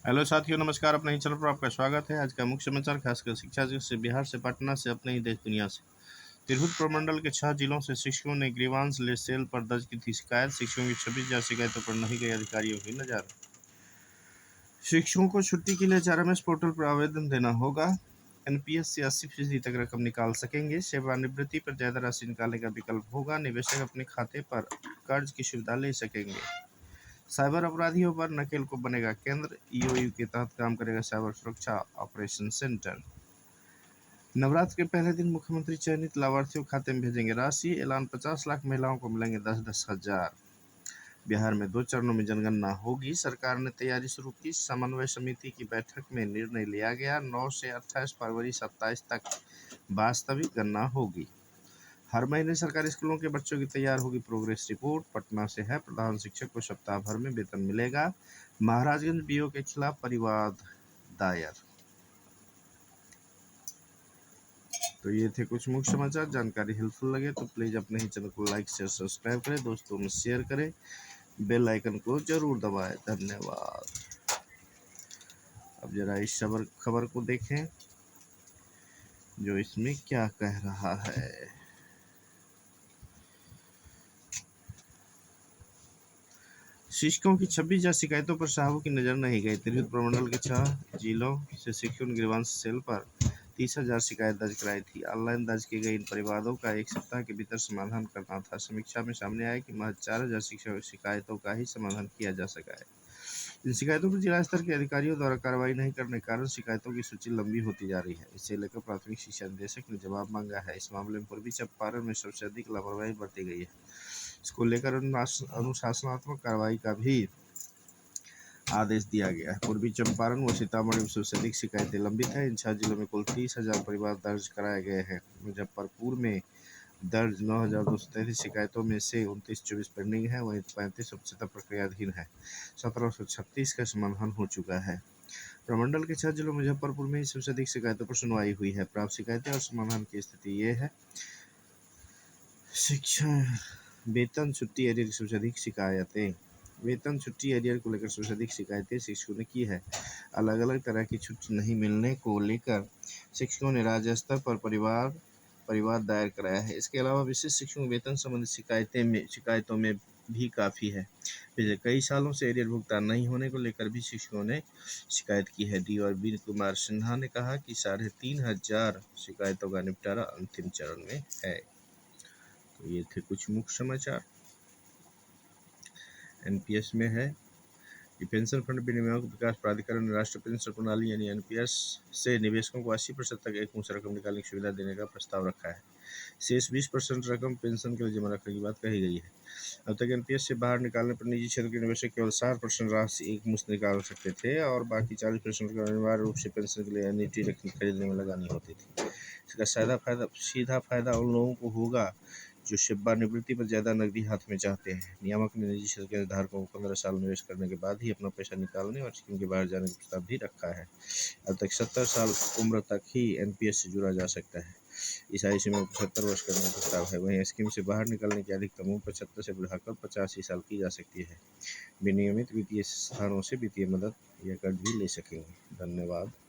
Hello साथियों, नमस्कार। अपने ही चैनल पर आपका स्वागत है। आज का मुख्य समाचार खासकर शिक्षा से बिहार से, पटना से, अपने ही देश दुनिया से। तिरहुत प्रमंडल के 6 जिलों से शिक्षकों ने ग्रीवांस सेल पर दर्ज की थी शिकायत। शिक्षकों की 26,000 शिकायतों पर नहीं गई अधिकारियों की नजर। शिक्षकों को छुट्टी के लिए RMS पोर्टल पर आवेदन देना होगा। NPS से 80% तक रकम निकाल सकेंगे। सेवानिवृत्ति पर ज्यादा राशि निकालने का विकल्प होगा। निवेशक अपने खाते पर कर्ज की सुविधा ले सकेंगे। साइबर अपराधियों पर नकेल को बनेगा केंद्र। EOU के तहत काम करेगा साइबर सुरक्षा ऑपरेशन सेंटर। नवरात्र के पहले दिन मुख्यमंत्री चयनित लाभार्थियों खाते में भेजेंगे राशि। ऐलान 50 लाख महिलाओं को मिलेंगे 10-10 हजार। बिहार में 2 चरणों में जनगणना होगी। सरकार ने तैयारी शुरू की। समन्वय समिति की बैठक में निर्णय लिया गया। 9 से 28 फरवरी 27 तक वास्तविक गणना होगी। हर महीने सरकारी स्कूलों के बच्चों की तैयार होगी प्रोग्रेस रिपोर्ट। पटना से है। प्रधान शिक्षक को सप्ताह भर में वेतन मिलेगा। महाराजगंज BO के खिलाफ परिवाद दायर। तो ये थे कुछ मुख्य समाचार। जानकारी हेल्पफुल लगे तो प्लीज अपने ही चैनल को लाइक शेयर सब्सक्राइब करें, दोस्तों में शेयर करें, बेल आइकन को जरूर दबाएं। धन्यवाद। अब जरा इस खबर को देखें जो इसमें क्या कह रहा है। शिक्षकों की 26,000 शिकायतों पर साहू की नजर नहीं गई। तिरहुत प्रमंडल के 6 जिलों से शिक्षकों ने ग्रीवांस सेल पर 30,000 शिकायत दर्ज कराई थी। ऑनलाइन दर्ज की गई इन परिवादों का 1 सप्ताह के भीतर समाधान करना था। समीक्षा में सामने आया कि महज 4,000 शिकायतों का ही समाधान किया जा सका है। इन शिकायतों पर जिला स्तर के अधिकारियों द्वारा कार्रवाई नहीं करने के कारण शिकायतों की सूची लंबी होती जा रही है। इसे लेकर प्राथमिक शिक्षा निदेशक ने जवाब मांगा है। इस मामले में पूर्वी चंपारण में सबसे अधिक लापरवाही बरती गई है। इसको लेकर अनुशासनात्मक कार्रवाई का भी आदेश दिया गया है। पूर्वी चंपारण व सीतामढ़ी में सबसे अधिक शिकायतें लंबित है। इन 6 जिलों में कुल 30,000 परिवार दर्ज कराए गए हैं। मुजफ्फरपुर में दर्ज 9,233 शिकायतों में से 29-24 पेंडिंग है, वहीं 35 अब प्रक्रियाधीन है। 1,736 का समाधान हो चुका है। प्रमंडल के 6 जिलों मुजफ्फरपुर में ही सबसे अधिक शिकायतों पर सुनवाई हुई है। प्राप्त शिकायतें और समाधान की स्थिति ये है। शिक्षा वेतन छुट्टी एरियर की सबसे अधिक शिकायतें। वेतन छुट्टी एरियर को लेकर सबसे अधिक शिकायतें शिक्षकों ने की है। अलग अलग तरह की छुट्टी नहीं मिलने को लेकर शिक्षकों ने राज्य स्तर पर परिवाद दायर कराया है। इसके अलावा विशेष शिक्षकों वेतन संबंधी शिकायतों में भी काफ़ी है। पिछले कई सालों से एरियर भुगतान नहीं होने को लेकर भी शिक्षकों ने शिकायत की है। डी और बी कुमार सिन्हा ने कहा कि 3,500 शिकायतों का निपटारा अंतिम चरण में है। तो ये थे कुछ मुख्य समाचार। NPS में है कि पेंशन फंड विनियामक विकास प्राधिकरण ने राष्ट्रीय पेंशन प्रणाली यानी NPS से निवेशकों को 80% तक एकमुश्त रकम निकालने की सुविधा देने का प्रस्ताव रखा है। शेष 20% रकम पेंशन के लिए जमा रखने की बात कही गई है। अब तक NPS से बाहर निकालने पर निजी क्षेत्र के निवेशक केवल 60% राशि एकमुश्त निकाल सकते थे और बाकी 40% को अनिवार्य रूप से पेंशन के लिए एन्युटी खरीदने में लगानी होती थी। इसका सीधा फायदा उन लोगों को होगा जो सेवानिवृत्ति पर ज़्यादा नकदी हाथ में चाहते हैं। नियामक ने निजी क्षेत्र के धारकों को 15 साल निवेश करने के बाद ही अपना पैसा निकालने और स्कीम के बाहर जाने का प्रस्ताव भी रखा है। अब तक 70 साल उम्र तक ही NPS से जुड़ा जा सकता है। इस आयु सीमा को 75 वर्ष करने का प्रस्ताव है। वहीं स्कीम से बाहर निकलने की अधिकतम उम्र 75 से बढ़ाकर 85 साल की जा सकती है। विनियमित वित्तीय संस्थानों से वित्तीय मदद या कर्ज भी ले सकेंगे। धन्यवाद।